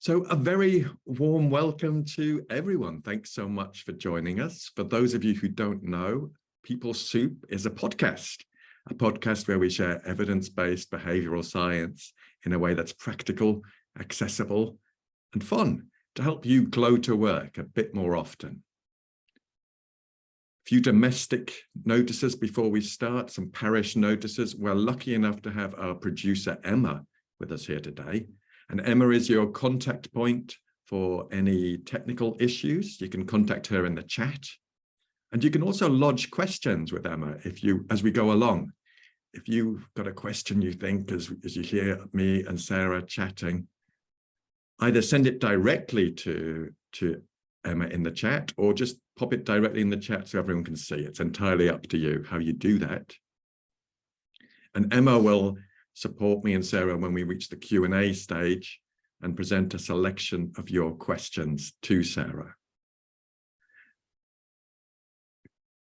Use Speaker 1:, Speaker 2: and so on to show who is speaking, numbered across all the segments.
Speaker 1: So a very warm welcome to everyone. Thanks so much for joining us. For those of you who don't know, People Soup is a podcast where we share evidence-based behavioral science in a way that's practical, accessible, and fun to help you glow to work a bit more often. A few domestic notices before we start, some parish notices. We're lucky enough to have our producer, Emma, with us here today. And Emma is your contact point for any technical issues. You can contact her in the chat. And you can also lodge questions with Emma as we go along. If you've got a question you think as you hear me and Sarah chatting, either send it directly to Emma in the chat or just pop it directly in the chat so everyone can see. It's entirely up to you how you do that. And Emma will support me and Sarah when we reach the Q&A stage and present a selection of your questions to Sarah.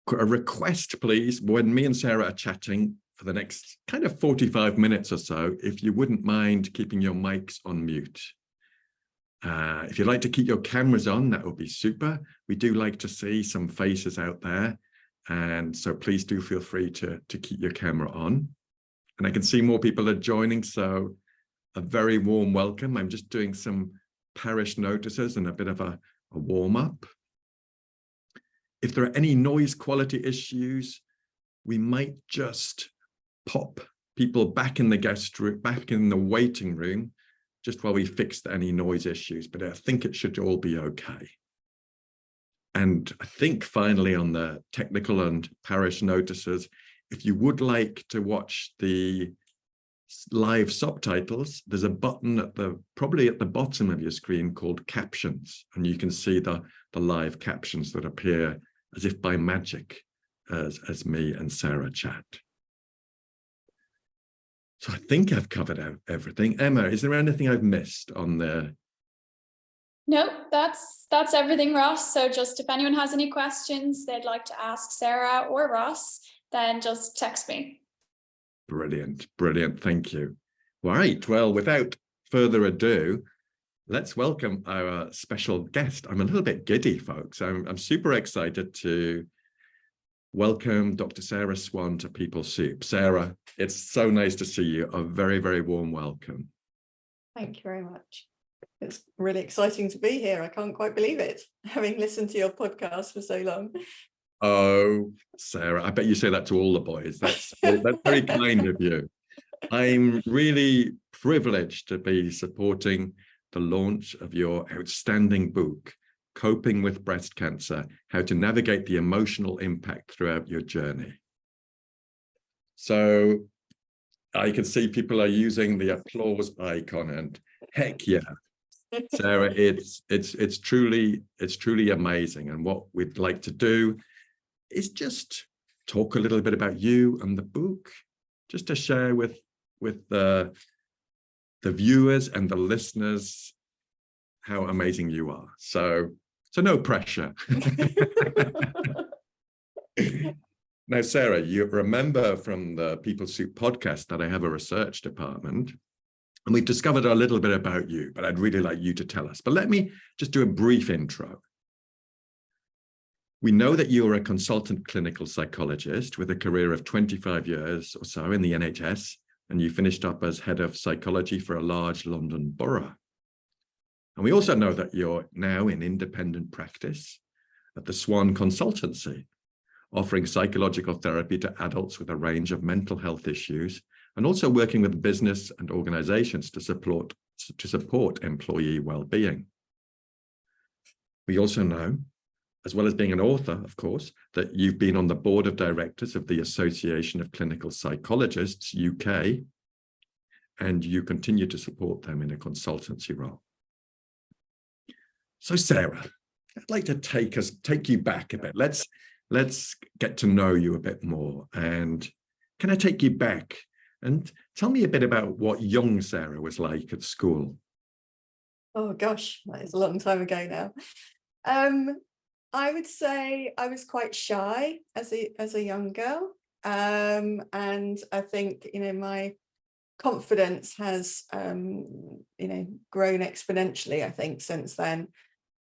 Speaker 1: A request, please, when me and Sarah are chatting for the next kind of 45 minutes or so, if you wouldn't mind keeping your mics on mute. If you'd like to keep your cameras on, that would be super. We do like to see some faces out there. And so please do feel free to keep your camera on. And I can see more people are joining, so a very warm welcome. I'm just doing some parish notices and a bit of a warm-up. If there are any noise quality issues, we might just pop people back in the guest room, back in the waiting room, just while we fix any noise issues, but I think it should all be okay. And I think finally on the technical and parish notices, if you would like to watch the live subtitles, there's a button probably at the bottom of your screen called captions, and you can see the live captions that appear as if by magic as me and Sarah chat. So I think I've covered everything. Emma, is there anything I've missed on there?
Speaker 2: No, that's everything, Ross. So just if anyone has any questions they'd like to ask Sarah or Ross, then just text me.
Speaker 1: Brilliant, brilliant. Thank you. All right. Well, without further ado, let's welcome our special guest. I'm a little bit giddy, folks. I'm super excited to welcome Dr. Sarah Swan to People Soup. Sarah, it's so nice to see you. A very, very warm welcome.
Speaker 3: Thank you very much. It's really exciting to be here. I can't quite believe it, having listened to your podcast for so long.
Speaker 1: Oh, Sarah, I bet you say that to all the boys. That's very kind of you. I'm really privileged to be supporting the launch of your outstanding book, Coping with Breast Cancer, How to Navigate the Emotional Impact Throughout Your Journey. So I can see people are using the applause icon, and heck yeah. Sarah, it's truly amazing. And what we'd like to do is just talk a little bit about you and the book, just to share with the viewers and the listeners how amazing you are. So no pressure. Now, Sarah, you remember from the People Soup podcast that I have a research department, and we've discovered a little bit about you, but I'd really like you to tell us. But let me just do a brief intro. We know that you are a consultant clinical psychologist with a career of 25 years or so in the NHS, and you finished up as head of psychology for a large London borough. And we also know that you're now in independent practice at the Swan Consultancy, offering psychological therapy to adults with a range of mental health issues, and also working with business and organizations to support employee well-being. We also know, as well as being an author, of course, that you've been on the board of directors of the Association of Clinical Psychologists, UK, and you continue to support them in a consultancy role. So Sarah, I'd like to take you back a bit. Let's get to know you a bit more. And can I take you back and tell me a bit about what young Sarah was like at school?
Speaker 3: Oh gosh, that is a long time ago now. I would say I was quite shy as a young girl, and I think my confidence has, you know, grown exponentially, I think, since then.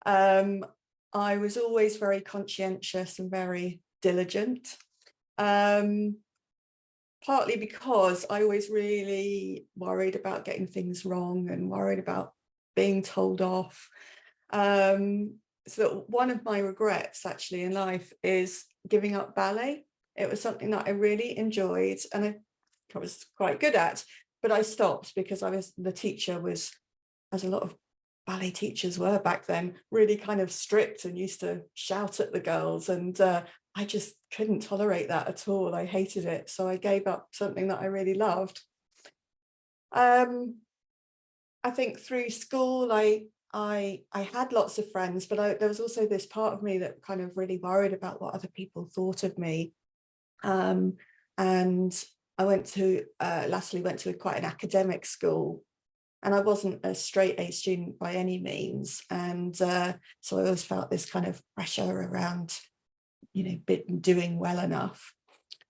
Speaker 3: I was always very conscientious and very diligent, partly because I was really worried about getting things wrong and worried about being told off. So one of my regrets actually in life is giving up ballet. It was something that I really enjoyed and I was quite good at, but I stopped because the teacher was, as a lot of ballet teachers were back then, really kind of strict and used to shout at the girls, and I just couldn't tolerate that at all. I hated it, so I gave up something that I really loved. I think through school I had lots of friends, but there was also this part of me that kind of really worried about what other people thought of me. And I lastly went to quite an academic school, and I wasn't a straight A student by any means. And so I always felt this kind of pressure around, you know, doing well enough.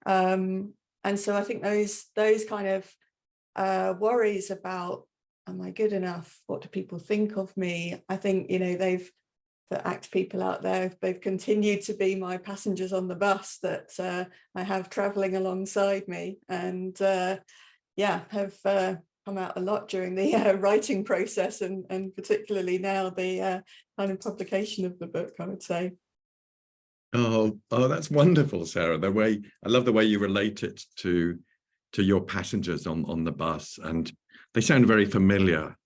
Speaker 3: And so I think those kind of worries about, am I good enough? What do people think of me? I think, you know, the ACT people out there, they've continued to be my passengers on the bus that I have traveling alongside me, and yeah, have come out a lot during the writing process, and particularly now the kind of publication of the book, I would say.
Speaker 1: Oh, that's wonderful, Sarah. I love the way you relate it to your passengers on the bus, and they sound very familiar.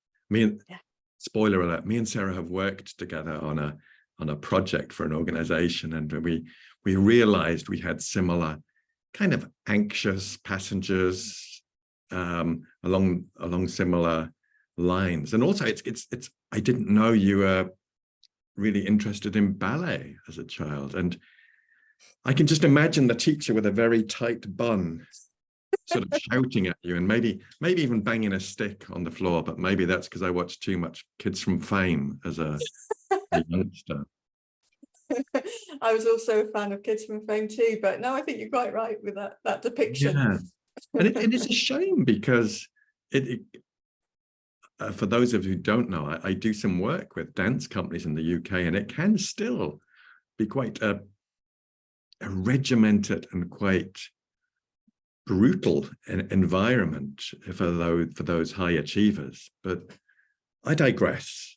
Speaker 1: Spoiler alert, me and Sarah have worked together on a project for an organization, and we realized we had similar kind of anxious passengers along similar lines. And also it's I didn't know you were really interested in ballet as a child, and I can just imagine the teacher with a very tight bun sort of shouting at you, and maybe even banging a stick on the floor, but maybe that's because I watched too much Kids from Fame as a youngster.
Speaker 3: I was also a fan of Kids from Fame too, but no, I think you're quite right with that depiction.
Speaker 1: Yeah, and it is a shame because for those of you who don't know, I do some work with dance companies in the UK, and it can still be quite a regimented and quite brutal environment for those high achievers. But I digress.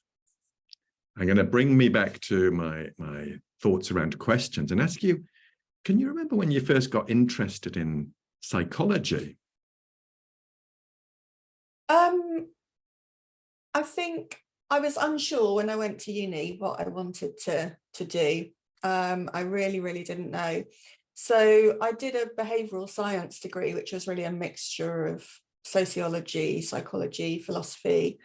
Speaker 1: I'm going to bring me back to my thoughts around questions and ask you, can you remember when you first got interested in psychology?
Speaker 3: I think I was unsure when I went to uni what I wanted to do. I really didn't know. So I did a behavioural science degree, which was really a mixture of sociology, psychology, philosophy.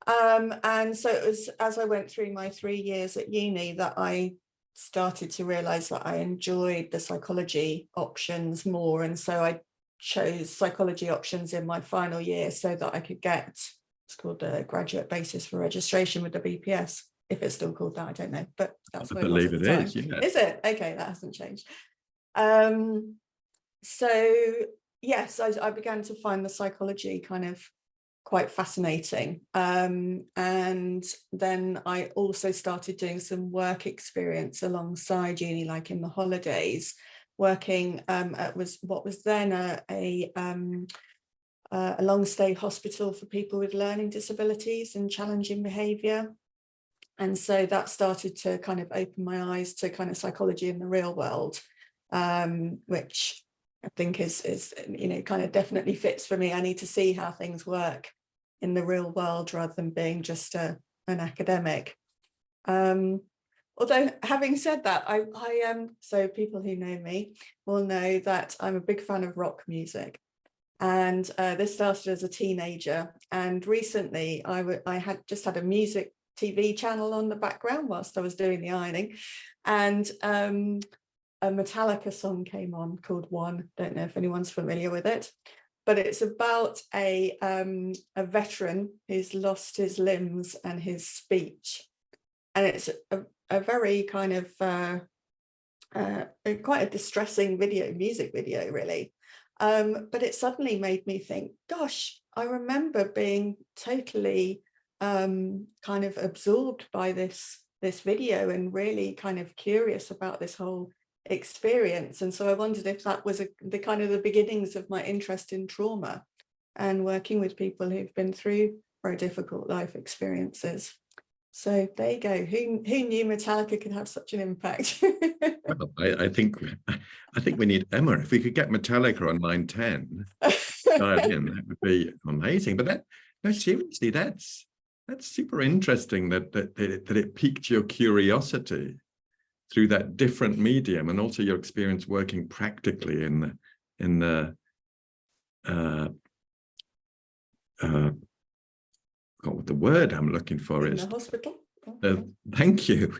Speaker 3: And so it was as I went through my 3 years at uni that I started to realise that I enjoyed the psychology options more. And so I chose psychology options in my final year so that I could get, it's called a graduate basis for registration with the BPS. If it's still called that, I don't know, but that's what it was at the time.
Speaker 1: Yeah.
Speaker 3: Is it? Okay, that hasn't changed. So yes, I began to find the psychology kind of quite fascinating. And then I also started doing some work experience alongside uni, like in the holidays, working at what was then a long stay hospital for people with learning disabilities and challenging behaviour. And so that started to kind of open my eyes to kind of psychology in the real world, which I think is you know, kind of definitely fits for me. I need to see how things work in the real world rather than being just an academic. Although having said that, I am, so people who know me will know that I'm a big fan of rock music. And this started as a teenager. And recently I had just had a music TV channel on the background whilst I was doing the ironing, and a Metallica song came on called One. Don't know if anyone's familiar with it, but it's about a veteran who's lost his limbs and his speech, and it's a very kind of quite a distressing music video really. But it suddenly made me think, gosh, I remember being totally kind of absorbed by this video and really kind of curious about this whole experience. And so I wondered if that was the kind of the beginnings of my interest in trauma and working with people who've been through very difficult life experiences. So there you go. Who knew Metallica could have such an impact?
Speaker 1: Well, I think we need Emma. If we could get Metallica on line 10, dial in, that would be amazing. But no, seriously, that's super interesting that it piqued your curiosity through that different medium, and also your experience working practically in the what the word I'm looking for is.
Speaker 3: In the hospital.
Speaker 1: Thank you.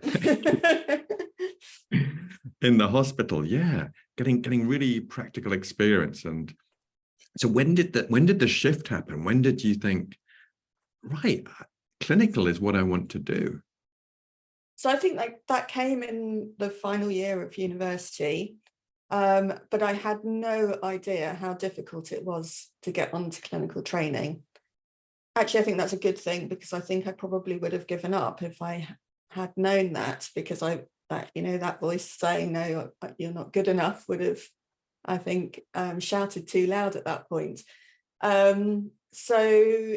Speaker 1: In the hospital, yeah, getting really practical experience. And so when did the shift happen? When did you think, right, clinical is what I want to do?
Speaker 3: So I think that came in the final year of university, but I had no idea how difficult it was to get onto clinical training. Actually, I think that's a good thing, because I think I probably would have given up if I had known that, because that voice saying, no, you're not good enough, would have, I think, shouted too loud at that point. So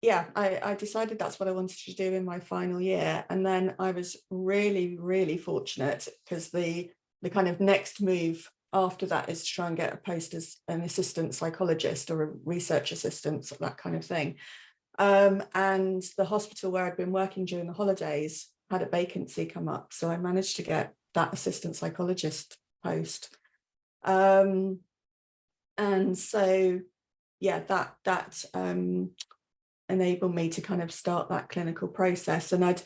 Speaker 3: yeah, I decided that's what I wanted to do in my final year. And then I was really, really fortunate, because the kind of next move after that is to try and get a post as an assistant psychologist or a research assistant, that kind of thing. And the hospital where I'd been working during the holidays had a vacancy come up. So I managed to get that assistant psychologist post. And so, yeah, that enabled me to kind of start that clinical process. And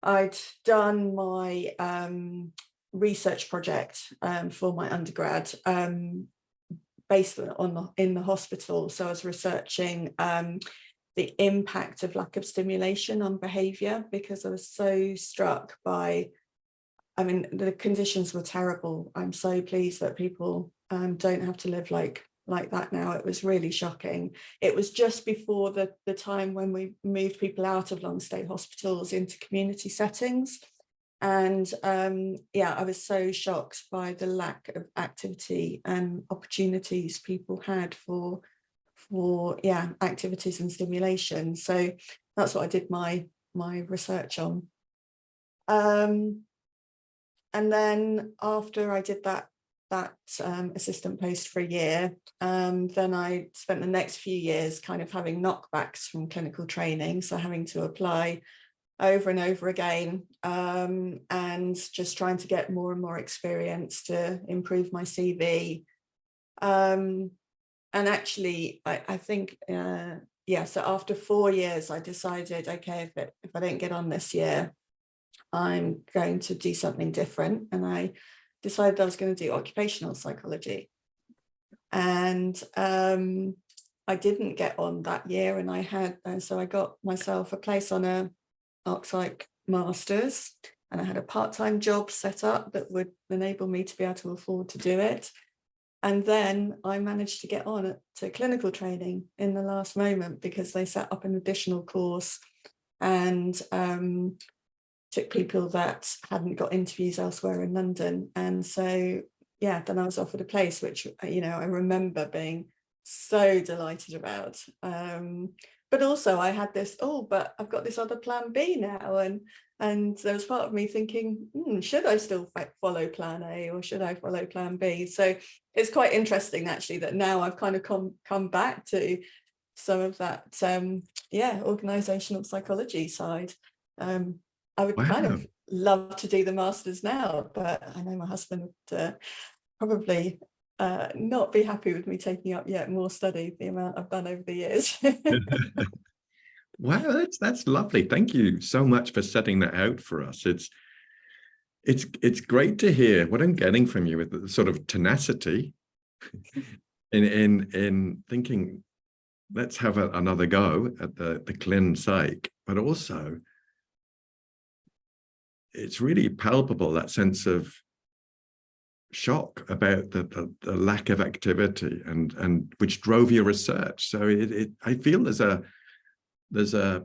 Speaker 3: I'd done my research project for my undergrad based in the hospital. So I was researching the impact of lack of stimulation on behaviour, because I was so struck by, the conditions were terrible. I'm so pleased that people don't have to live like that now. It was really shocking. It was just before the time when we moved people out of long stay hospitals into community settings. And I was so shocked by the lack of activity and opportunities people had for activities and stimulation. So that's what I did my research on. And then after I did that assistant post for a year, then I spent the next few years kind of having knockbacks from clinical training, so having to apply over and over again, and just trying to get more and more experience to improve my CV. And actually, I think, so after 4 years, I decided, okay, if I don't get on this year, I'm going to do something different. And I decided I was going to do occupational psychology. And I didn't get on that year, and so I got myself a place on a ArcPsych Masters, and I had a part-time job set up that would enable me to be able to afford to do it. And then I managed to get on to clinical training in the last moment, because they set up an additional course and took people that hadn't got interviews elsewhere in London. And so, yeah, then I was offered a place, which, I remember being so delighted about. But also I had this, but I've got this other plan B now. And there was part of me thinking, should I still follow plan A, or should I follow plan B? So it's quite interesting, actually, that now I've kind of come back to some of that, organisational psychology side. I would kind of love to do the masters now, but I know my husband would probably not be happy with me taking up yet more study, the amount I've done over the years.
Speaker 1: Wow, that's lovely. Thank you so much for setting that out for us. It's great to hear what I'm getting from you, with the sort of tenacity in thinking, let's have another go at the clin psych, but also it's really palpable, that sense of shock about the lack of activity and which drove your research. So I feel there's a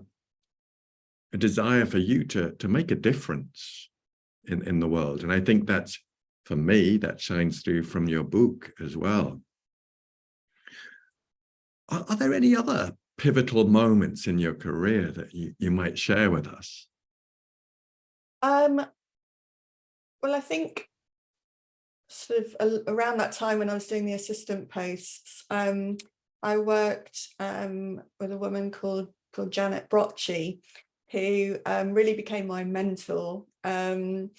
Speaker 1: desire for you to make a difference in the world. And I think that's, for me, that shines through from your book as well. Are there any other pivotal moments in your career that you might share with us?
Speaker 3: Well, I think sort of around that time when I was doing the assistant posts, I worked with a woman called Janet Brocci, who really became my mentor. And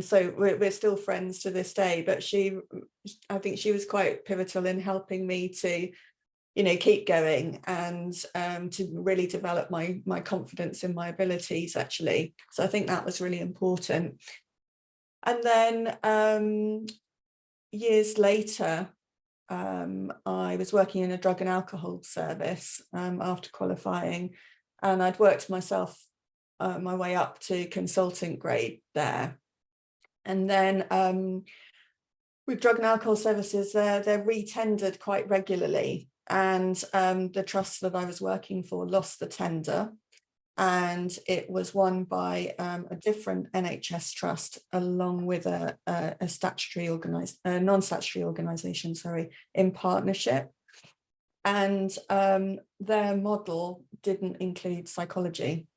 Speaker 3: so we're still friends to this day, but I think she was quite pivotal in helping me to, keep going and to really develop my confidence in my abilities, actually. So I think that was really important. And then years later, I was working in a drug and alcohol service after qualifying, and I'd worked myself my way up to consultant grade there. And then with drug and alcohol services, they're re-tendered quite regularly, and the trust that I was working for lost the tender, and it was won by a different NHS trust along with a non-statutory organisation, in partnership. And their model didn't include psychology.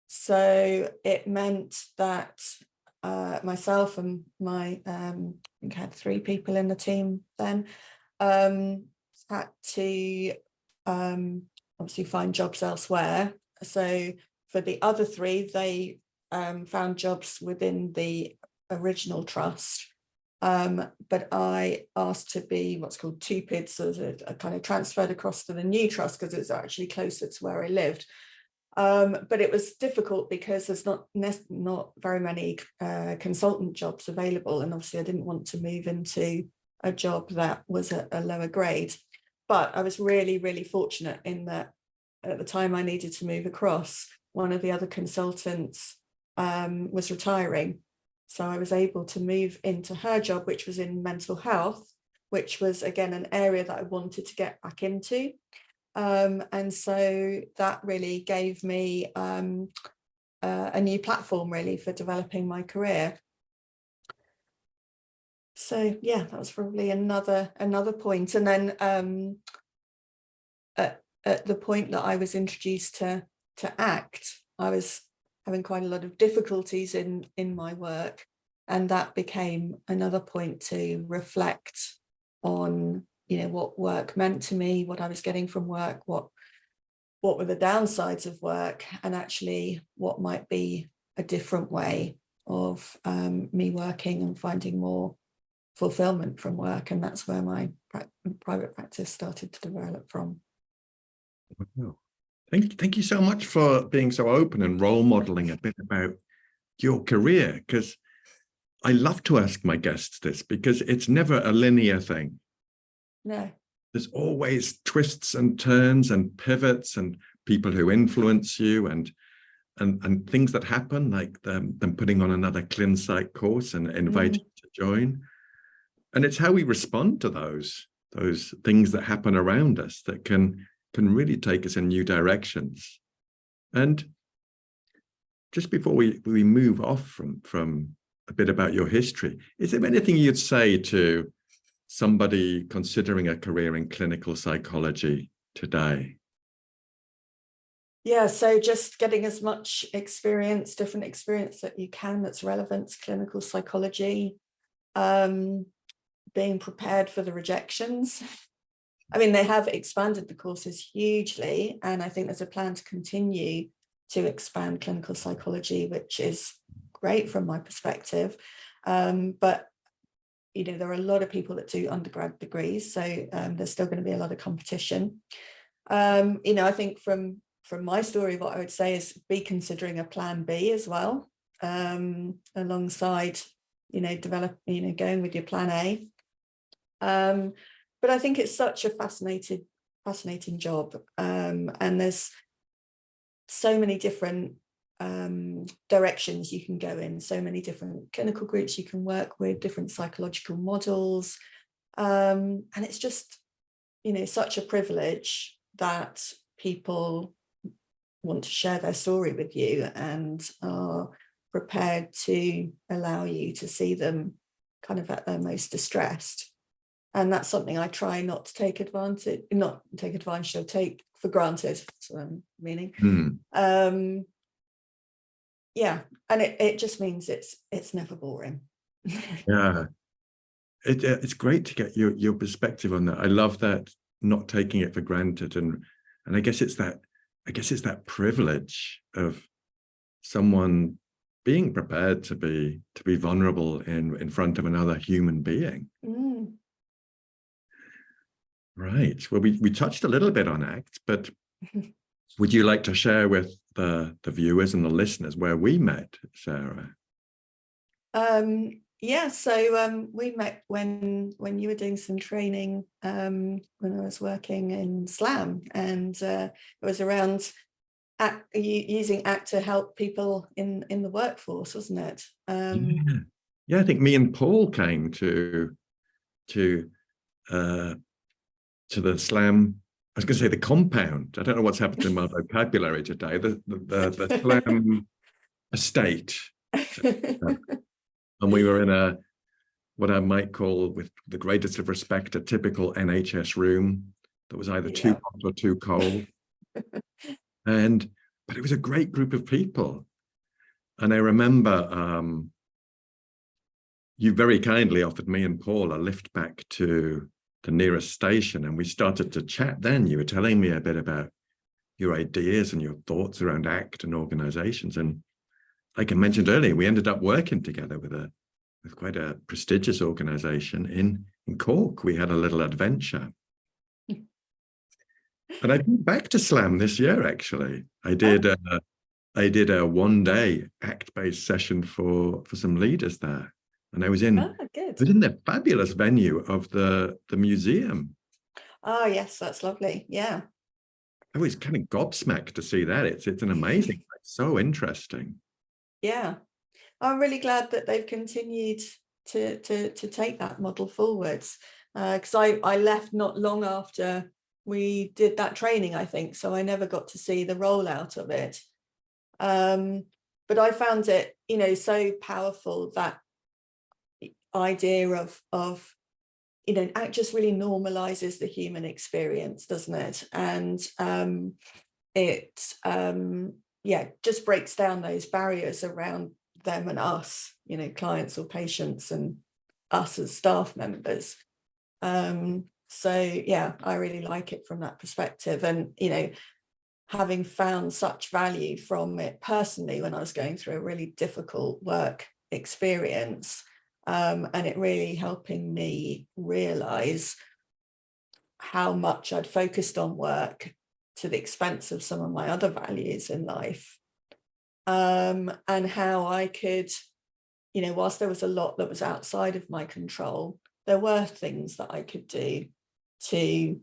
Speaker 3: So it meant that myself and I think I had 3 people in the team then, had to obviously find jobs elsewhere. So for the other 3, they found jobs within the original trust. But I asked to be what's called TUPID, so I kind of transferred across to the new trust because it's actually closer to where I lived. But it was difficult because there's not very many consultant jobs available, and obviously I didn't want to move into a job that was at a lower grade. But I was really, really fortunate in that at the time I needed to move across, one of the other consultants was retiring. So I was able to move into her job, which was in mental health, which was, again, an area that I wanted to get back into. And so that really gave me a new platform, really, for developing my career. So, yeah, that was probably another point. And then at the point that I was introduced to ACT, I was having quite a lot of difficulties in my work, and that became another point to reflect on, what work meant to me, what I was getting from work, what were the downsides of work, and actually what might be a different way of me working and finding more fulfillment from work. And that's where my private practice started to develop from.
Speaker 1: Wow. Thank you so much for being so open and role modeling a bit about your career, because I love to ask my guests this, because it's never a linear thing.
Speaker 3: No.
Speaker 1: There's always twists and turns and pivots and people who influence you and things that happen, like them putting on another ClinPsych course and inviting you to join. And it's how we respond to those things that happen around us that can really take us in new directions. And just before we move off from a bit about your history, is there anything you'd say to somebody considering a career in clinical psychology today?
Speaker 3: Yeah, so just getting as much experience, different experience that you can that's relevant to clinical psychology, being prepared for the rejections. I mean, they have expanded the courses hugely, and I think there's a plan to continue to expand clinical psychology, which is great from my perspective. But there are a lot of people that do undergrad degrees, so there's still going to be a lot of competition. I think from my story, what I would say is be considering a plan B as well, alongside, going with your plan A. But I think it's such a fascinating job, and there's so many different directions you can go in, so many different clinical groups you can work with, different psychological models. And it's just, such a privilege that people want to share their story with you and are prepared to allow you to see them kind of at their most distressed. And that's something I try not to take for granted. That's what I'm meaning. Yeah, and it just means it's never boring.
Speaker 1: Yeah, it's great to get your perspective on that. I love that, not taking it for granted, and I guess it's that privilege of someone being prepared to be vulnerable in front of another human being. Right. Well, we touched a little bit on ACT, but would you like to share with the viewers and the listeners where we met, Sarah?
Speaker 3: Yeah, so we met when you were doing some training when I was working in SLAM, and it was around using ACT to help people in the workforce, wasn't it?
Speaker 1: Yeah, I think me and Paul came to the SLAM. I was going to say the compound. I don't know what's happened in my vocabulary today. The SLAM estate, and we were in what I might call, with the greatest of respect, a typical NHS room that was either too hot or too cold. But it was a great group of people. And I remember you very kindly offered me and Paul a lift back to the nearest station, and we started to chat then. You were telling me a bit about your ideas and your thoughts around ACT and organizations. And like I mentioned earlier, we ended up working together with quite a prestigious organization in Cork. We had a little adventure. And I've been back to SLAM this year, actually. I did a one-day ACT-based session for some leaders there. And I was in the fabulous venue of the museum.
Speaker 3: Oh, yes, that's lovely. Yeah.
Speaker 1: I was kind of gobsmacked to see that. It's an amazing place, so interesting.
Speaker 3: Yeah. I'm really glad that they've continued to take that model forwards. Because I left not long after we did that training, I think. So I never got to see the rollout of it. But I found it, so powerful, that idea of ACT just really normalizes the human experience, doesn't it? And it just breaks down those barriers around them and us, clients or patients, and us as staff members. So yeah, I really like it from that perspective. And having found such value from it personally when I was going through a really difficult work experience, and it really helping me realize how much I'd focused on work to the expense of some of my other values in life, and how I could, whilst there was a lot that was outside of my control, there were things that I could do to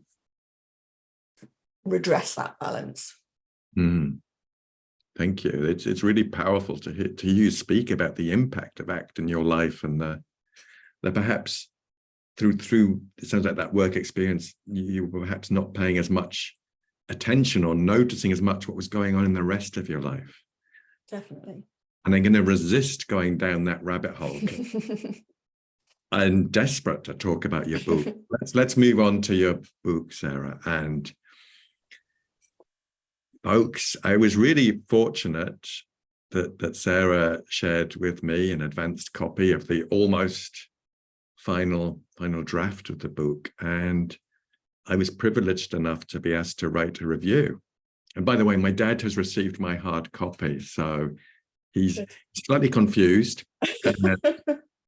Speaker 3: redress that balance.
Speaker 1: Thank you. It's really powerful to you speak about the impact of ACT in your life, and the perhaps through it sounds like that work experience, you were perhaps not paying as much attention or noticing as much what was going on in the rest of your life.
Speaker 3: Definitely.
Speaker 1: And I'm going to resist going down that rabbit hole. I'm desperate to talk about your book. Let's move on to your book, Sarah. And folks, I was really fortunate that Sarah shared with me an advanced copy of the almost final draft of the book. And I was privileged enough to be asked to write a review. And by the way, my dad has received my hard copy, so he's slightly confused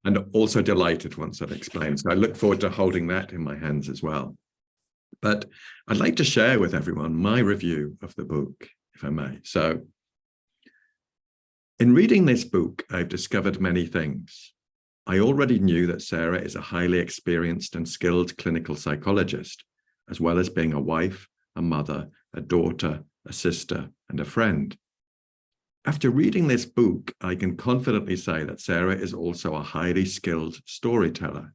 Speaker 1: and also delighted once I've explained. So I look forward to holding that in my hands as well. But I'd like to share with everyone my review of the book, if I may. So in reading this book, I've discovered many things. I already knew that Sarah is a highly experienced and skilled clinical psychologist, as well as being a wife, a mother, a daughter, a sister, and a friend. After reading this book, I can confidently say that Sarah is also a highly skilled storyteller.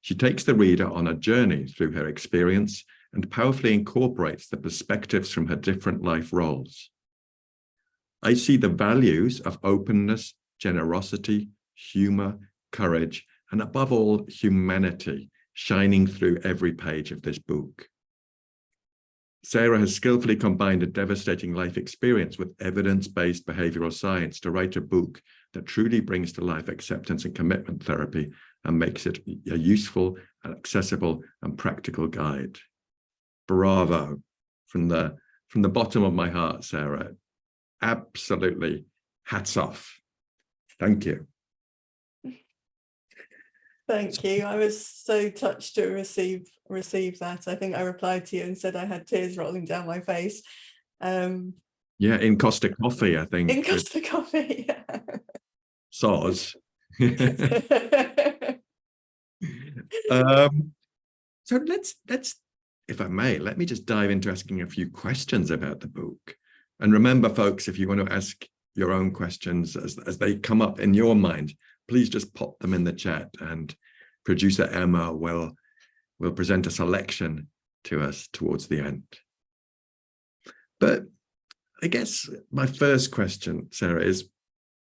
Speaker 1: She takes the reader on a journey through her experience and powerfully incorporates the perspectives from her different life roles. I see the values of openness, generosity, humor, courage, and above all, humanity shining through every page of this book. Sarah has skillfully combined a devastating life experience with evidence-based behavioral science to write a book that truly brings to life acceptance and commitment therapy and makes it a useful, accessible, and practical guide. Bravo. From the bottom of my heart, Sarah. Absolutely. Hats off. Thank you.
Speaker 3: Thank you. I was so touched to receive that. I think I replied to you and said I had tears rolling down my face.
Speaker 1: Yeah, in Costa Coffee, I think.
Speaker 3: In Costa Coffee, yeah.
Speaker 1: Soz. So let's, if I may, let me just dive into asking a few questions about the book. And remember, folks, if you want to ask your own questions as they come up in your mind, please just pop them in the chat, and producer Emma will present a selection to us towards the end. But I guess my first question, Sarah, is,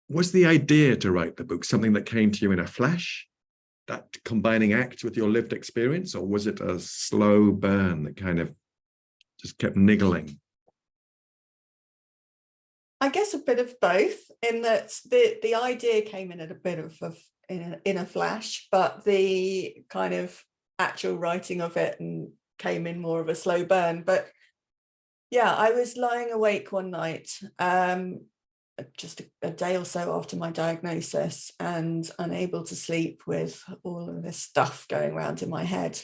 Speaker 1: was the idea to write the book something that came to you in a flash, that combining acts with your lived experience, or was it a slow burn that kind of just kept niggling?
Speaker 3: I guess a bit of both, in that the idea came in at a bit of in a flash, but the kind of actual writing of it came in more of a slow burn. But yeah, I was lying awake one night, just a day or so after my diagnosis, and unable to sleep with all of this stuff going around in my head,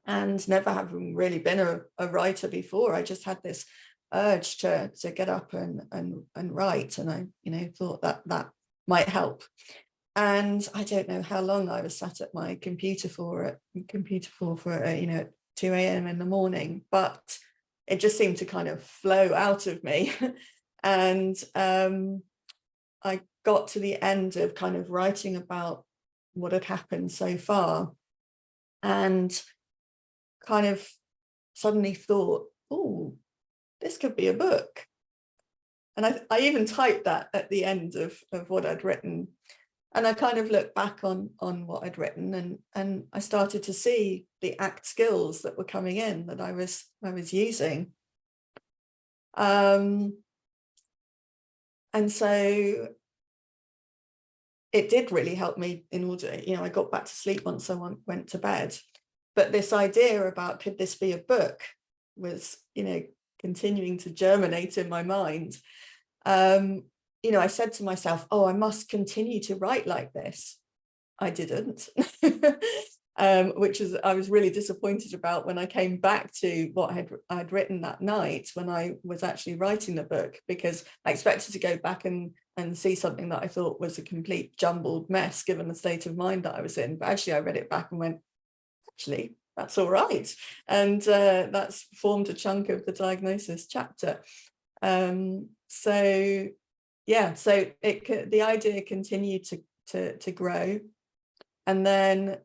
Speaker 3: and never having really been a writer before. I just had this urge to get up and write, and I thought that might help. And I don't know how long I was sat at my computer for at 2 a.m. in the morning, but it just seemed to kind of flow out of me. And I got to the end of kind of writing about what had happened so far, and kind of suddenly thought, oh, this could be a book. And I even typed that at the end of what I'd written. And I kind of looked back on what I'd written, and I started to see the ACT skills that were coming in that I was using. And so it did really help me in order, I got back to sleep once I went to bed. But this idea about, could this be a book, was, continuing to germinate in my mind. I said to myself, oh, I must continue to write like this. I didn't, which is, I was really disappointed about when I came back to what I'd written that night when I was actually writing the book, because I expected to go back and see something that I thought was a complete jumbled mess, given the state of mind that I was in. But actually, I read it back and went, actually, that's all right. And that's formed a chunk of the diagnosis chapter. So the idea continued to grow. And then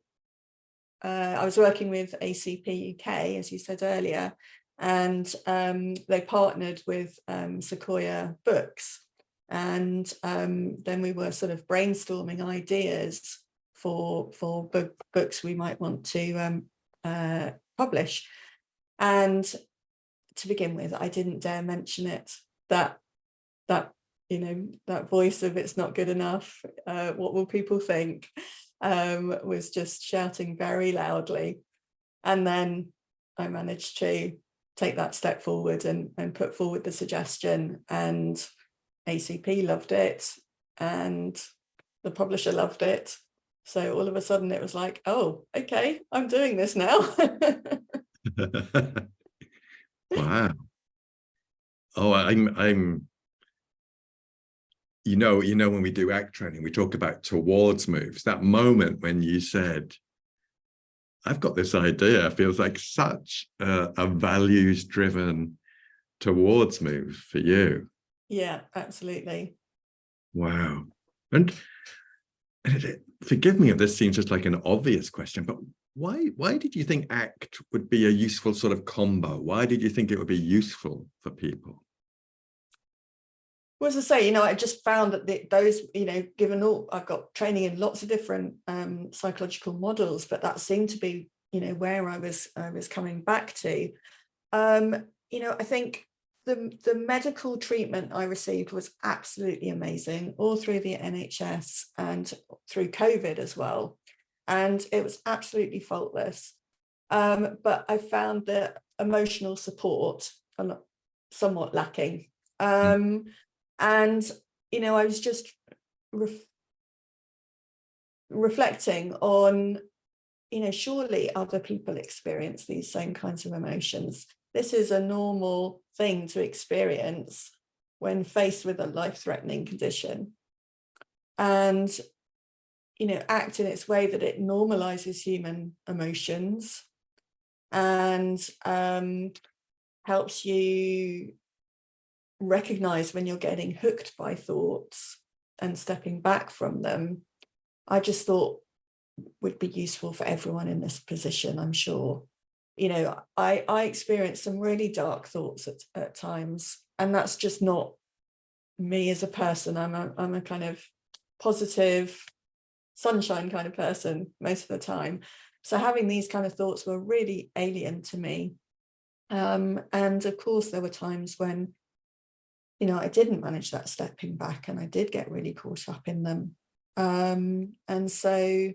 Speaker 3: I was working with ACP UK, as you said earlier, and they partnered with Sequoia Books. And then we were sort of brainstorming ideas for books we might want to publish. And to begin with, I didn't dare mention it, that voice of it's not good enough, what will people think, was just shouting very loudly. And then I managed to take that step forward and put forward the suggestion, and ACP loved it and the publisher loved it. So all of a sudden it was like, oh, okay, I'm doing this now.
Speaker 1: Wow. Oh, I'm when we do ACT training, we talk about towards moves. That moment when you said, I've got this idea, feels like such a values-driven towards move for you.
Speaker 3: Yeah, absolutely.
Speaker 1: Wow. And forgive me if this seems just like an obvious question, but why did you think ACT would be a useful sort of combo? Why did you think it would be useful for people?
Speaker 3: Well, as I say, I just found that those, given all, I've got training in lots of different psychological models, but that seemed to be, where I was coming back to. I think the medical treatment I received was absolutely amazing, all through the NHS and through COVID as well. And it was absolutely faultless. But I found the emotional support somewhat lacking. And, I was just reflecting on, surely other people experience these same kinds of emotions. This is a normal thing to experience when faced with a life-threatening condition. And, ACT in its way that it normalizes human emotions and helps you recognize when you're getting hooked by thoughts and stepping back from them, I just thought would be useful for everyone in this position, I'm sure. I experienced some really dark thoughts at times, and that's just not me as a person. I'm a kind of positive, sunshine kind of person most of the time. So having these kind of thoughts were really alien to me. And of course, there were times when, I didn't manage that stepping back and I did get really caught up in them. And so,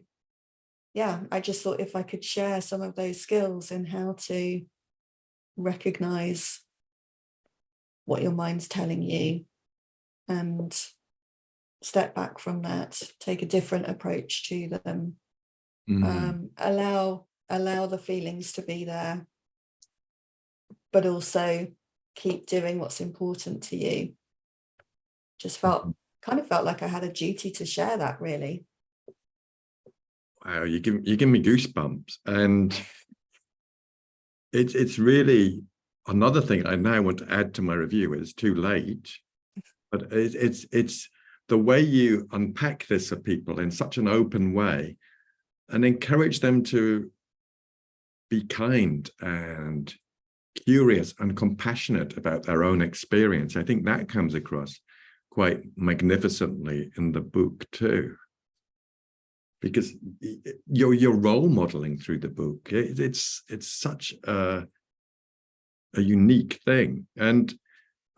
Speaker 3: yeah, I just thought if I could share some of those skills in how to recognize what your mind's telling you and step back from that, take a different approach to them, allow the feelings to be there, but also keep doing what's important to you. Just kind of felt like I had a duty to share that, really.
Speaker 1: Wow, you give me goosebumps, and it's really another thing I now want to add to my review. It's too late, but it's the way you unpack this for people in such an open way and encourage them to be kind and curious and compassionate about their own experience. I think that comes across quite magnificently in the book too, because you're role modeling through the book. It's such a unique thing. And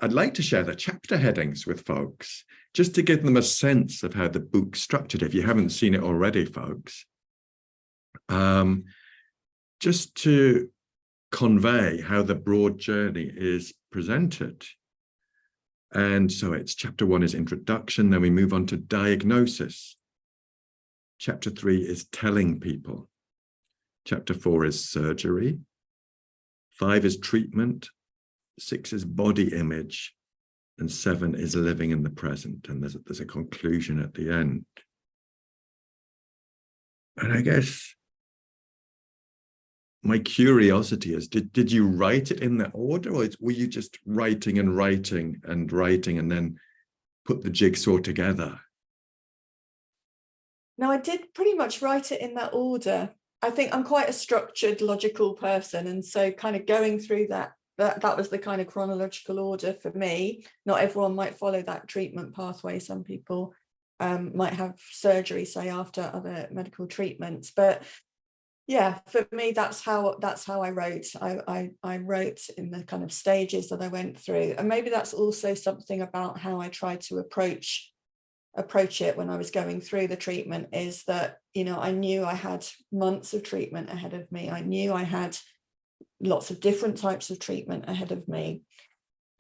Speaker 1: I'd like to share the chapter headings with folks, just to give them a sense of how the book's structured, if you haven't seen it already, folks. Just to convey how the broad journey is presented. And so it's chapter 1 is introduction, then we move on to diagnosis. Chapter 3 is telling people. Chapter 4 is surgery. 5 is treatment. 6 is body image. And 7 is living in the present. And there's a conclusion at the end. And I guess my curiosity is, did you write it in that order, or were you just writing and writing and writing and then put the jigsaw together?
Speaker 3: No, I did pretty much write it in that order. I think I'm quite a structured, logical person. And so kind of going through that was the kind of chronological order for me. Not everyone might follow that treatment pathway. Some people might have surgery, say, after other medical treatments. But yeah, for me, that's how I wrote. I wrote in the kind of stages that I went through. And maybe that's also something about how I tried to approach it when I was going through the treatment, is that, I knew I had months of treatment ahead of me. I knew I had lots of different types of treatment ahead of me.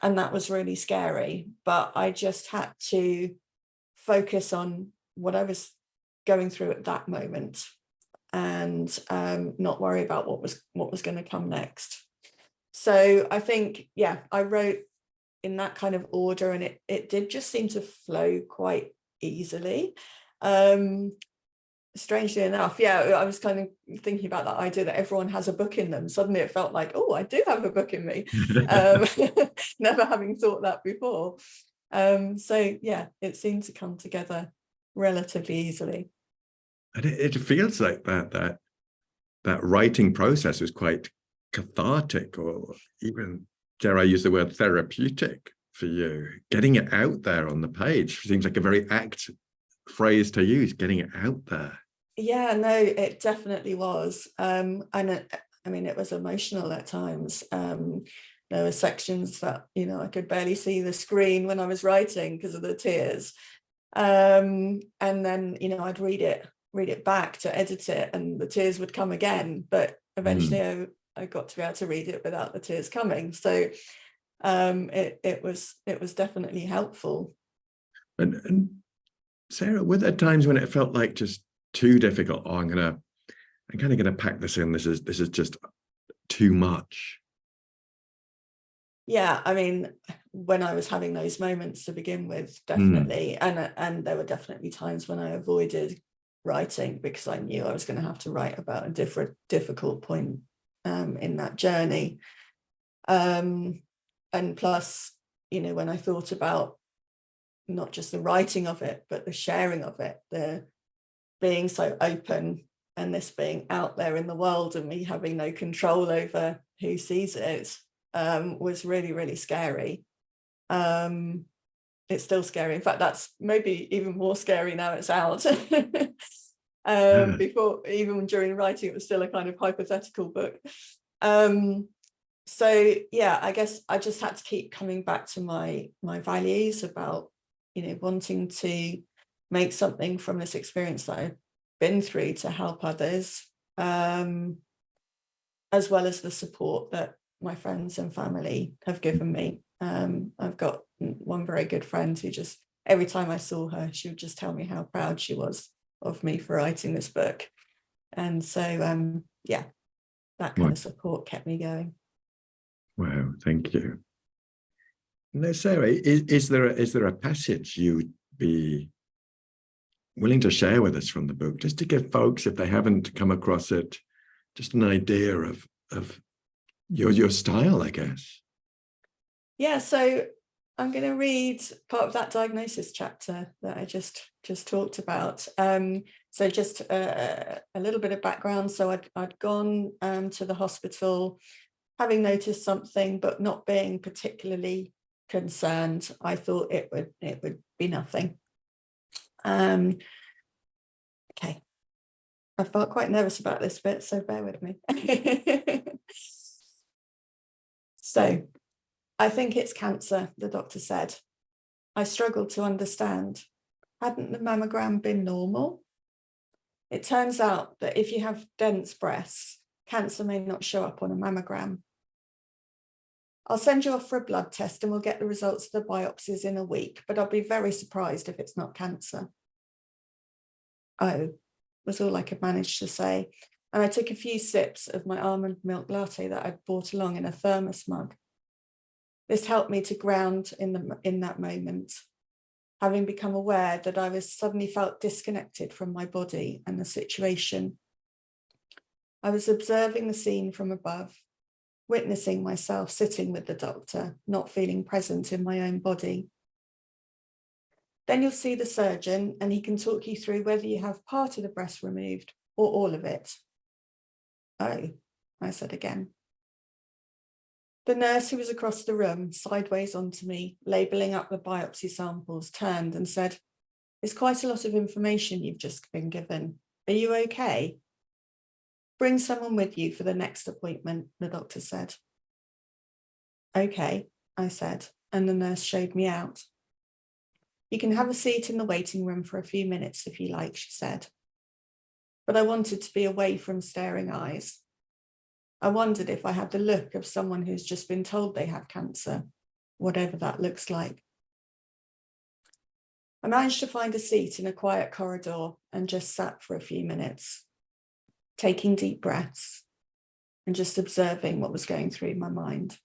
Speaker 3: And that was really scary. But I just had to focus on what I was going through at that moment, and not worry about what was going to come next. So I think, yeah, I wrote in that kind of order, and it did just seem to flow quite easily. Strangely enough, yeah, I was kind of thinking about that idea that everyone has a book in them. Suddenly it felt like, oh, I do have a book in me. Never having thought that before. So yeah, it seemed to come together relatively easily.
Speaker 1: And it feels like that writing process was quite cathartic, or even, dare I use the word, therapeutic for you. Getting it out there on the page seems like a very apt phrase to use, getting it out there.
Speaker 3: Yeah, no, it definitely was. And I mean, it was emotional at times. There were sections that, I could barely see the screen when I was writing because of the tears. And then, I'd read it back to edit it, and the tears would come again. But eventually I got to be able to read it without the tears coming. So it was definitely helpful.
Speaker 1: And Sarah, were there times when it felt like just too difficult? Oh, I'm kind of gonna pack this in. This is just too much.
Speaker 3: Yeah, I mean, when I was having those moments to begin with, definitely. And there were definitely times when I avoided writing because I knew I was going to have to write about a difficult point in that journey. And plus, when I thought about not just the writing of it, but the sharing of it, the being so open, and this being out there in the world and me having no control over who sees it, was really, really scary. It's still scary. In fact, that's maybe even more scary now it's out. Before, even during writing, it was still a kind of hypothetical book. So yeah, I guess I just had to keep coming back to my values about, wanting to make something from this experience that I've been through to help others, as well as the support that my friends and family have given me. I've got one very good friend who just, every time I saw her, she would just tell me how proud she was of me for writing this book. And so, yeah, that kind of support kept me going.
Speaker 1: Wow, thank you. Now, Sarah, is there a passage you'd be willing to share with us from the book, just to give folks, if they haven't come across it, just an idea of your style, I guess?
Speaker 3: Yeah, so I'm going to read part of that diagnosis chapter that I just talked about. So just a little bit of background. So I'd gone to the hospital, having noticed something, but not being particularly concerned. I thought it would be nothing. Okay, I felt quite nervous about this bit, so bear with me. So, I think it's cancer, the doctor said. I struggled to understand. Hadn't the mammogram been normal? It turns out that if you have dense breasts, cancer may not show up on a mammogram. I'll send you off for a blood test and we'll get the results of the biopsies in a week, but I'll be very surprised if it's not cancer. Oh, was all I could manage to say. And I took a few sips of my almond milk latte that I'd brought along in a thermos mug. This helped me to ground in that moment, having become aware that I was suddenly felt disconnected from my body and the situation. I was observing the scene from above, witnessing myself sitting with the doctor, not feeling present in my own body. Then you'll see the surgeon and he can talk you through whether you have part of the breast removed or all of it. Oh, I said again. The nurse who was across the room, sideways onto me, labelling up the biopsy samples, turned and said, "It's quite a lot of information you've just been given. Are you okay? Bring someone with you for the next appointment," the doctor said. Okay, I said, and the nurse showed me out. You can have a seat in the waiting room for a few minutes if you like, she said. But I wanted to be away from staring eyes. I wondered if I had the look of someone who's just been told they have cancer, whatever that looks like. I managed to find a seat in a quiet corridor and just sat for a few minutes, taking deep breaths and just observing what was going through my mind.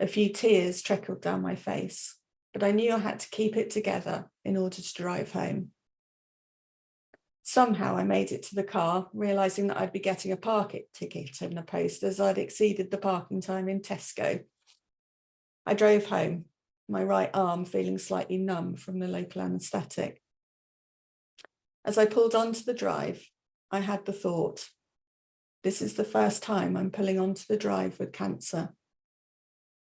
Speaker 3: A few tears trickled down my face, but I knew I had to keep it together in order to drive home. Somehow I made it to the car, realising that I'd be getting a parking ticket in the post as I'd exceeded the parking time in Tesco. I drove home, my right arm feeling slightly numb from the local anaesthetic. As I pulled onto the drive, I had the thought, this is the first time I'm pulling onto the drive with cancer.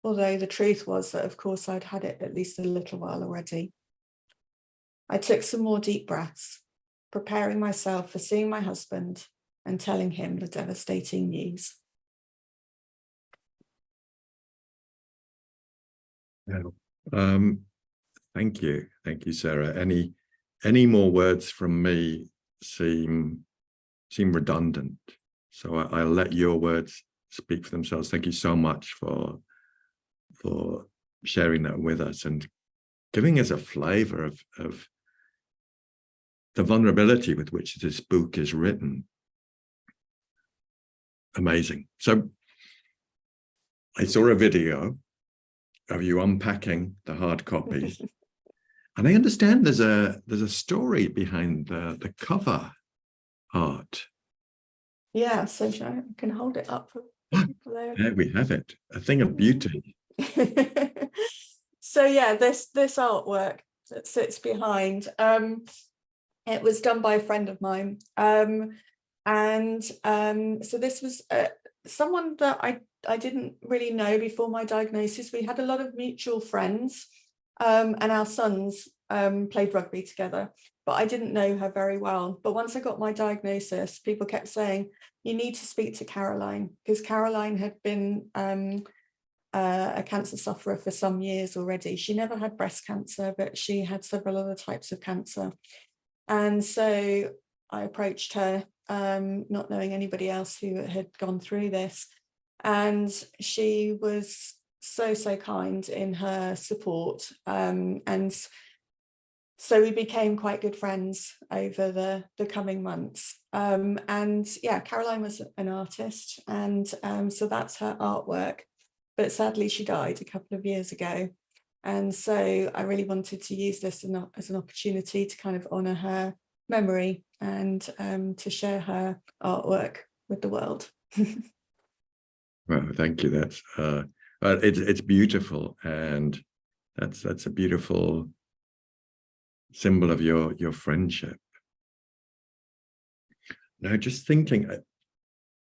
Speaker 3: Although the truth was that, of course, I'd had it at least a little while already. I took some more deep breaths, preparing myself for seeing my husband and telling him the devastating news.
Speaker 1: Thank you, Sarah. Any more words from me seem redundant, so I'll let your words speak for themselves. Thank you so much for sharing that with us and giving us a flavor of the vulnerability with which this book is written. Amazing. So I saw a video of you unpacking the hard copies. And I understand there's a story behind the cover art.
Speaker 3: Yeah, so I can hold it up for people there.
Speaker 1: There we have it, a thing of beauty.
Speaker 3: So yeah, this artwork that sits behind, it was done by a friend of mine. So this was someone that I didn't really know before my diagnosis. We had a lot of mutual friends, and our sons played rugby together, but I didn't know her very well. But once I got my diagnosis, people kept saying, you need to speak to Caroline, because Caroline had been a cancer sufferer for some years already. She never had breast cancer, but she had several other types of cancer. And so I approached her, not knowing anybody else who had gone through this. And she was so kind in her support. And so we became quite good friends over the coming months. And yeah, Caroline was an artist. And so that's her artwork. But sadly, she died a couple of years ago. And so I really wanted to use this as an opportunity to kind of honour her memory and to share her artwork with the world.
Speaker 1: Well, thank you. That's it's beautiful, and that's a beautiful symbol of your friendship. Now, just thinking,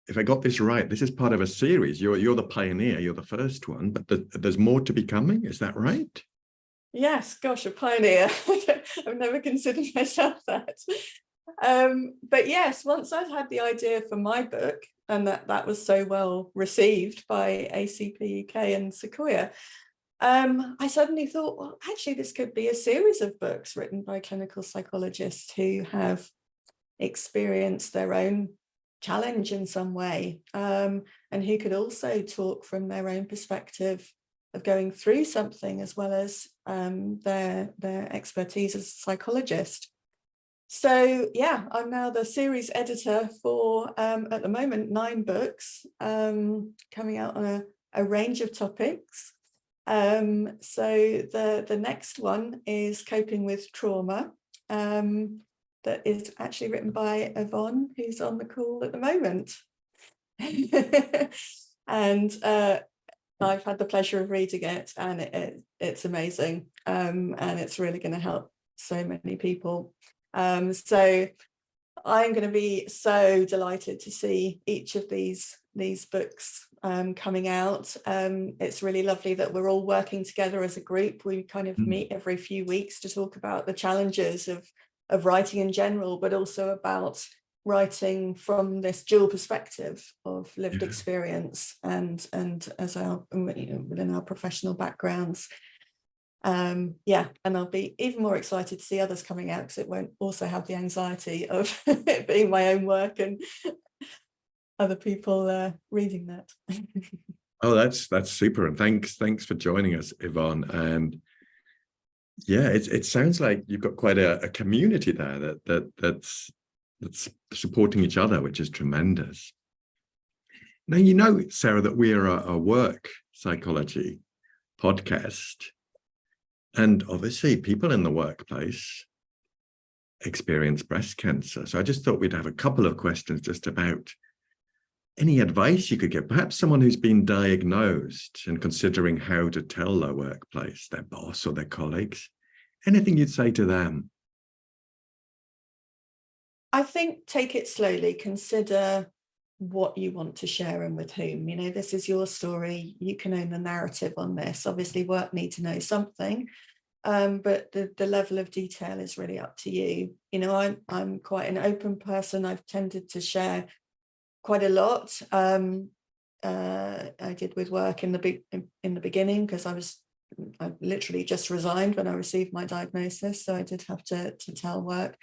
Speaker 1: if I got this right, this is part of a series. You're the pioneer. You're the first one, but there's more to be coming. Is that right?
Speaker 3: Yes, gosh, a pioneer. I've never considered myself that. But yes, once I'd had the idea for my book, and that was so well received by ACP UK and Sequoia, I suddenly thought, well, actually, this could be a series of books written by clinical psychologists who have experienced their own challenge in some way, and who could also talk from their own perspective of going through something, as well as their expertise as a psychologist. So yeah, I'm now the series editor for, at the moment, 9 books coming out on a range of topics. So the next one is Coping with Trauma, that is actually written by Yvonne, who's on the call at the moment. And I've had the pleasure of reading it, and it's amazing, and it's really going to help so many people. So I'm going to be so delighted to see each of these books coming out. It's really lovely that we're all working together as a group. We kind of meet every few weeks to talk about the challenges of writing in general, but also about writing from this dual perspective of lived experience and as within our professional backgrounds. And I'll be even more excited to see others coming out, because it won't also have the anxiety of it being my own work and other people reading that.
Speaker 1: Oh, that's super, and thanks for joining us, Yvonne. And yeah, it sounds like you've got quite a community there that's supporting each other, which is tremendous. Now, you know, Sarah, that we are a work psychology podcast, and obviously people in the workplace experience breast cancer. So I just thought we'd have a couple of questions just about any advice you could give, perhaps someone who's been diagnosed and considering how to tell their workplace, their boss or their colleagues, anything you'd say to them?
Speaker 3: I think take it slowly, consider what you want to share and with whom. You know, this is your story. You can own the narrative on this. Obviously, work need to know something, but the level of detail is really up to you. You know, I'm quite an open person. I've tended to share quite a lot. I did with work in the beginning because I literally just resigned when I received my diagnosis, so I did have to tell work.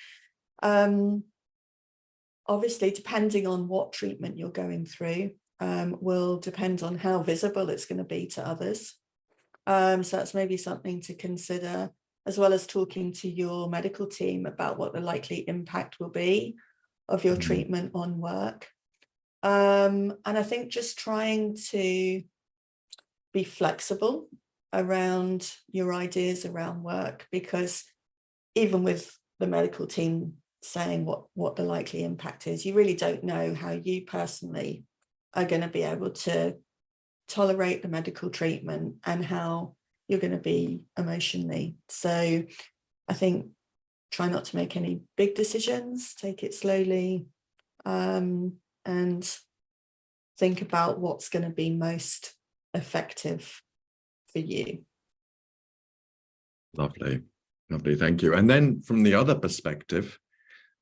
Speaker 3: Obviously, depending on what treatment you're going through, will depend on how visible it's going to be to others. So that's maybe something to consider, as well as talking to your medical team about what the likely impact will be of your treatment on work. And I think just trying to be flexible around your ideas around work, because even with the medical team saying what the likely impact is, you really don't know how you personally are going to be able to tolerate the medical treatment and how you're going to be emotionally. So I think try not to make any big decisions, take it slowly, and think about what's going to be most effective for you.
Speaker 1: Lovely, lovely, thank you. And then from the other perspective,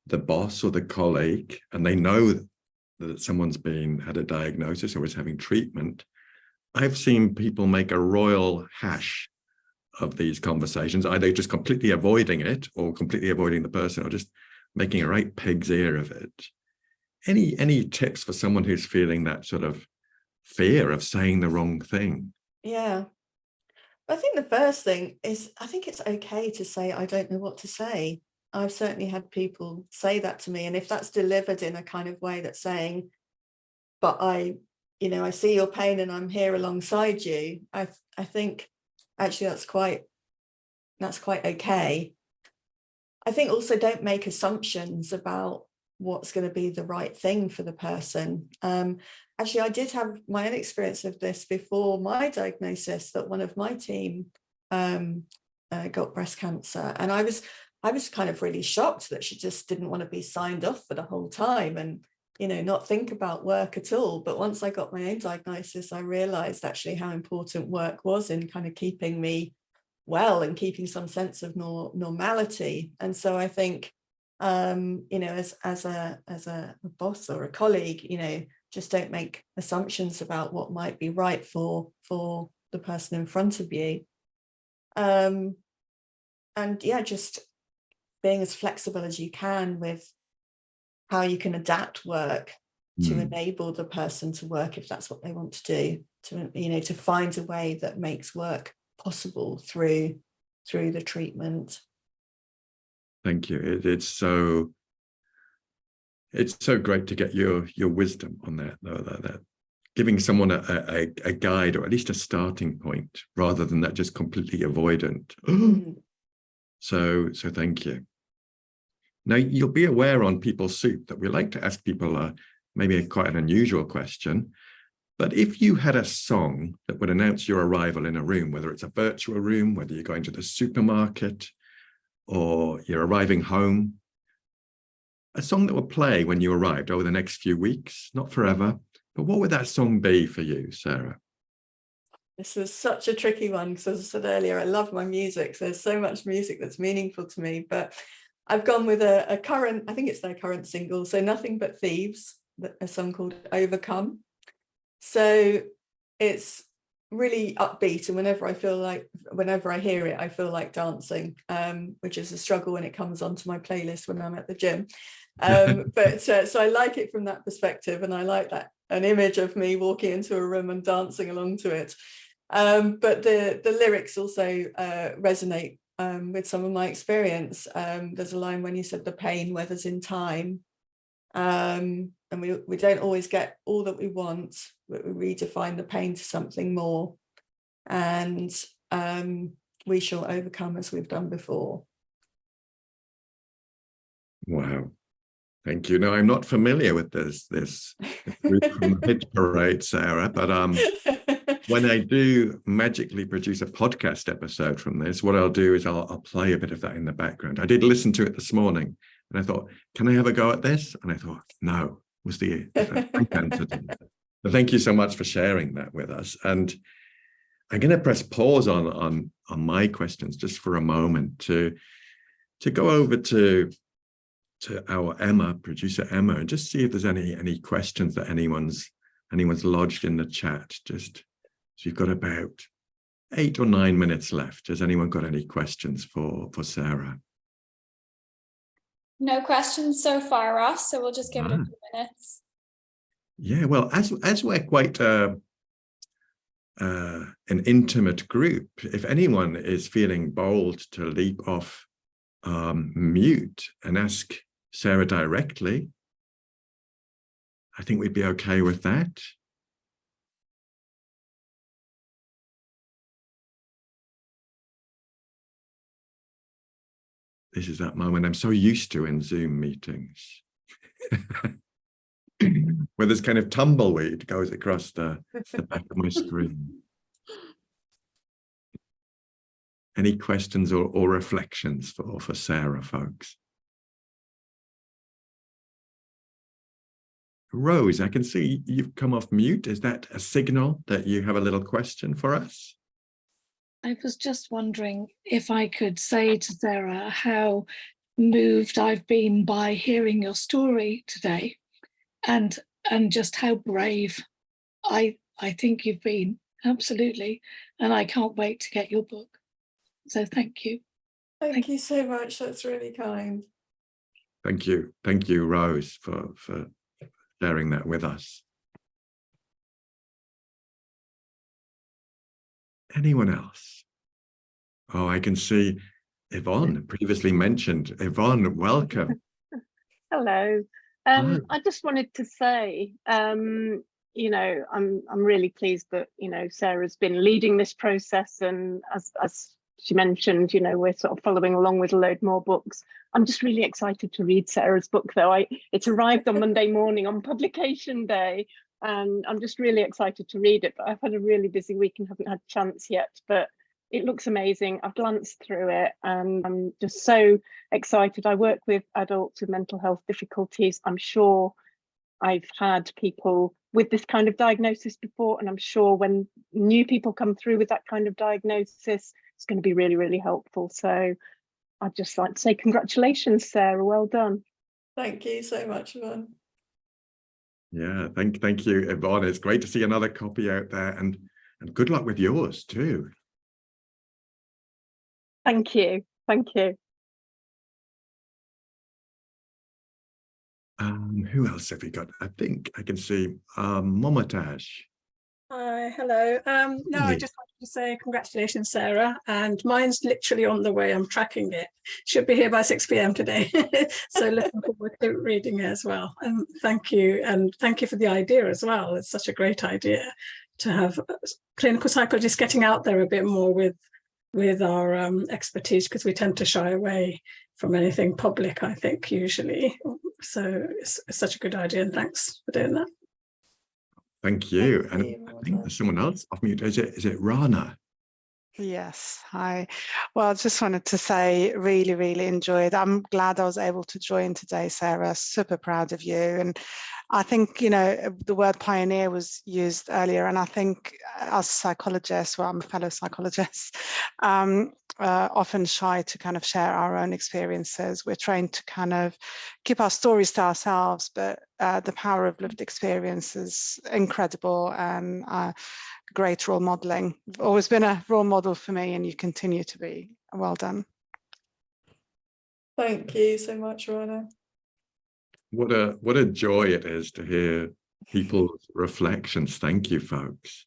Speaker 1: the boss or the colleague, and they know that someone's had a diagnosis or is having treatment, I've seen people make a royal hash of these conversations, either just completely avoiding it or completely avoiding the person, or just making a right pig's ear of it. Any tips for someone who's feeling that sort of fear of saying the wrong thing?
Speaker 3: Yeah. I think the first thing is, I think it's okay to say, I don't know what to say. I've certainly had people say that to me. And if that's delivered in a kind of way that's saying, but I see your pain and I'm here alongside you, I think actually that's quite okay. I think also don't make assumptions about what's going to be the right thing for the person. Actually, I did have my own experience of this before my diagnosis, that one of my team got breast cancer, and I was kind of really shocked that she just didn't want to be signed off for the whole time and, not think about work at all. But once I got my own diagnosis, I realized actually how important work was in kind of keeping me well and keeping some sense of normality. And so I think, as a boss or a colleague, just don't make assumptions about what might be right for the person in front of you. And yeah, just being as flexible as you can with how you can adapt work to enable the person to work if that's what they want to do, to find a way that makes work possible through the treatment. Thank
Speaker 1: you. It's so great to get your wisdom on that. Giving someone a guide, or at least a starting point, rather than that just completely avoidant. So thank you. Now, you'll be aware on People Soup that we like to ask people maybe quite an unusual question. But if you had a song that would announce your arrival in a room, whether it's a virtual room, whether you're going to the supermarket or you're arriving home, a song that would play when you arrived over the next few weeks, not forever, but what would that song be for you, Sarah?
Speaker 3: This was such a tricky one because, as I said earlier, I love my music. So there's so much music that's meaningful to me, but I've gone with a current, I think it's their current single, so Nothing But Thieves, a song called Overcome. So it's really upbeat, and whenever I hear it, I feel like dancing, which is a struggle when it comes onto my playlist when I'm at the gym. But so I like it from that perspective, and I like that, an image of me walking into a room and dancing along to it. But the lyrics also resonate with some of my experience. There's a line when you said the pain weathers in time. And we don't always get all that we want, but we redefine the pain to something more, and we shall overcome as we've done before.
Speaker 1: Wow. Thank you. No, I'm not familiar with this group from the Hit Parade, Sarah, but when I do magically produce a podcast episode from this, what I'll do is I'll play a bit of that in the background. I did listen to it this morning, and I thought, can I have a go at this? And I thought, no, was the answer to that. But thank you so much for sharing that with us. And I'm going to press pause on my questions just for a moment to go over to our Emma, producer Emma, and just see if there's any questions that anyone's lodged in the chat. Just so you've got about 8 or 9 minutes left. Has anyone got any questions for Sarah?
Speaker 2: No questions so far, Ross, so we'll just give it a few minutes.
Speaker 1: Yeah, well, as we're quite an intimate group, if anyone is feeling bold to leap off mute and ask Sarah directly, I think we'd be okay with that. This is that moment I'm so used to in Zoom meetings, where this kind of tumbleweed goes across the back of my screen. Any questions or reflections for Sarah, folks? Rose, I can see you've come off mute. Is that a signal that you have a little question for us?
Speaker 4: I was just wondering if I could say to Sarah how moved I've been by hearing your story today, and just how brave I think you've been, absolutely. And I can't wait to get your book. So thank you.
Speaker 3: Thank you so much. That's really kind.
Speaker 1: Thank you, Rose, for sharing that with us. Anyone else? Oh, I can see Yvonne, previously mentioned. Yvonne, welcome.
Speaker 5: Hello. I just wanted to say, you know, I'm really pleased that, you know, Sarah's been leading this process, and as she mentioned, you know, we're sort of following along with a load more books. I'm just really excited to read Sarah's book, though. It's arrived on Monday morning on publication day, and I'm just really excited to read it. But I've had a really busy week and haven't had a chance yet. But it looks amazing. I've glanced through it and I'm just so excited. I work with adults with mental health difficulties. I'm sure I've had people with this kind of diagnosis before, and I'm sure when new people come through with that kind of diagnosis, it's going to be really, really helpful. So I'd just like to say congratulations, Sarah. Well done.
Speaker 3: Thank you so much, Yvonne.
Speaker 1: Yeah, thank you, Yvonne. It's great to see another copy out there, and good luck with yours too.
Speaker 5: Thank you. Thank you.
Speaker 1: Who else have we got? I think I can see Momataj.
Speaker 6: Hi, hello. No, I just wanted to say congratulations, Sarah, and mine's literally on the way. I'm tracking it. Should be here by 6 p.m. today. So looking forward to reading it as well. And thank you for the idea as well. It's such a great idea to have clinical psychologists getting out there a bit more with our expertise, because we tend to shy away from anything public, I think, usually. So it's such a good idea, and thanks for doing that.
Speaker 1: Thank you. And I think there's someone else off mute. Is it Rana?
Speaker 7: Yes, hi. Well, I just wanted to say really, really enjoyed. I'm glad I was able to join today, Sarah. Super proud of you. And I think, you know, the word pioneer was used earlier, and I think as psychologists, well, I'm a fellow psychologist, often shy to kind of share our own experiences. We're trained to kind of keep our stories to ourselves, but the power of lived experience is incredible, and great role modeling. You've always been a role model for me, and you continue to be. Well done.
Speaker 3: Thank you so much, Rana.
Speaker 1: What a joy it is to hear people's reflections. Thank you, folks.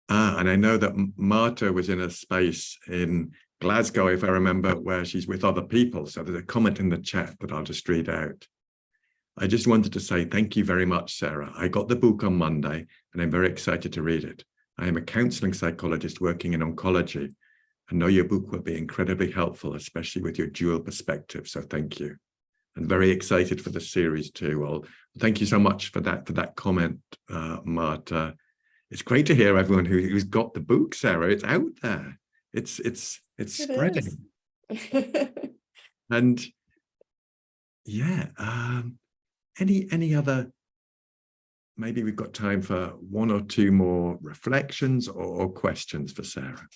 Speaker 1: And I know that Marta was in a space in Glasgow, if I remember, where she's with other people. So there's a comment in the chat that I'll just read out. I just wanted to say thank you very much, Sarah. I got the book on Monday and I'm very excited to read it. I am a counselling psychologist working in oncology, I know your book will be incredibly helpful, especially with your dual perspective. So thank you. And very excited for the series too. Well, thank you so much for that comment, Marta. It's great to hear everyone who's got the book, Sarah. It's out there. It's spreading. And yeah, any other, maybe we've got time for one or two more reflections or questions for Sarah.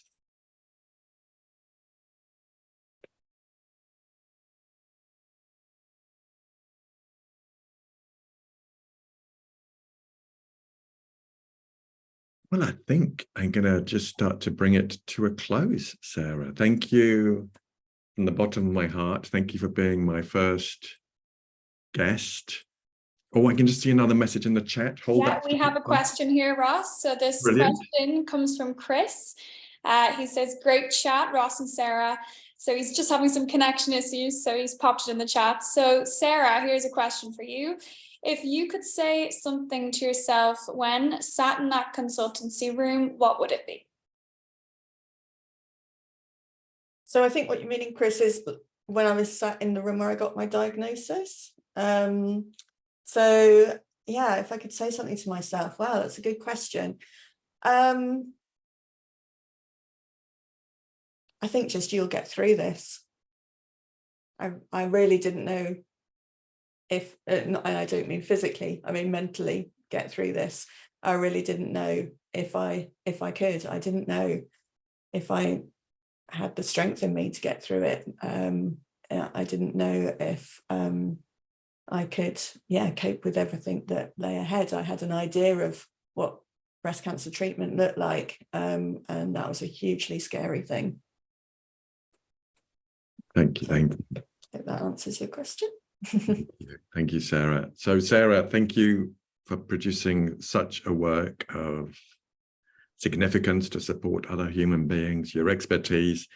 Speaker 1: Well, I think I'm going to just start to bring it to a close, Sarah. Thank you from the bottom of my heart. Thank you for being my first guest. Oh, I can just see another message in the chat. Hold that.
Speaker 2: We have a question here, Ross. So this question comes from Chris. He says, great chat, Ross and Sarah. So he's just having some connection issues, so he's popped it in the chat. So Sarah, here's a question for you. If you could say something to yourself when sat in that consultancy room, what would it be?
Speaker 3: So I think what you're meaning, Chris, is when I was sat in the room where I got my diagnosis. So yeah, if I could say something to myself, wow, that's a good question. I think just you'll get through this. I really didn't know if, and I don't mean physically, I mean mentally get through this. I really didn't know if I could. I didn't know if I had the strength in me to get through it. I didn't know if I could, cope with everything that lay ahead. I had an idea of what breast cancer treatment looked like, and that was a hugely scary thing.
Speaker 1: Thank you. Thank you.
Speaker 3: I hope that answers your question.
Speaker 1: Thank you, Sarah. So Sarah, thank you for producing such a work of significance to support other human beings. Your expertise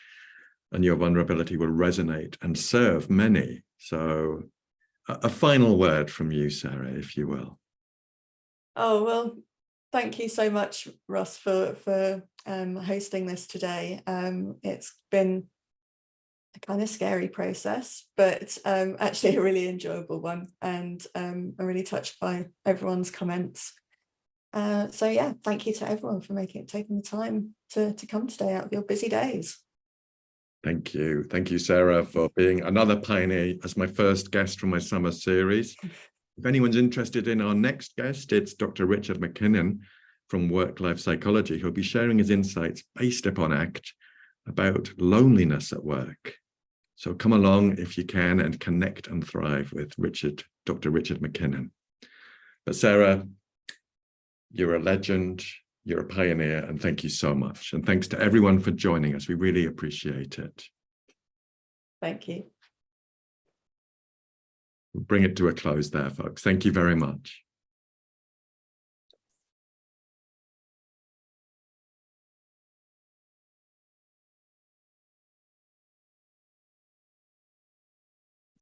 Speaker 1: and your vulnerability will resonate and serve many. So a final word from you, Sarah, if you will. Oh, well, thank you so much, Ross, for hosting this today. It's been a kind of scary process, but actually a really enjoyable one, and I'm really touched by everyone's comments. So yeah, thank you to everyone for taking the time to come today out of your busy days. Thank you. Thank you, Sarah, for being another pioneer as my first guest from my summer series. If anyone's interested in our next guest, it's Dr. Richard McKinnon from Work-Life Psychology, who'll be sharing his insights based upon ACT about loneliness at work. So come along if you can and connect and thrive with Dr. Richard McKinnon. But Sarah, you're a legend, you're a pioneer, and thank you so much. And thanks to everyone for joining us. We really appreciate it. Thank you. We'll bring it to a close there, folks. Thank you very much.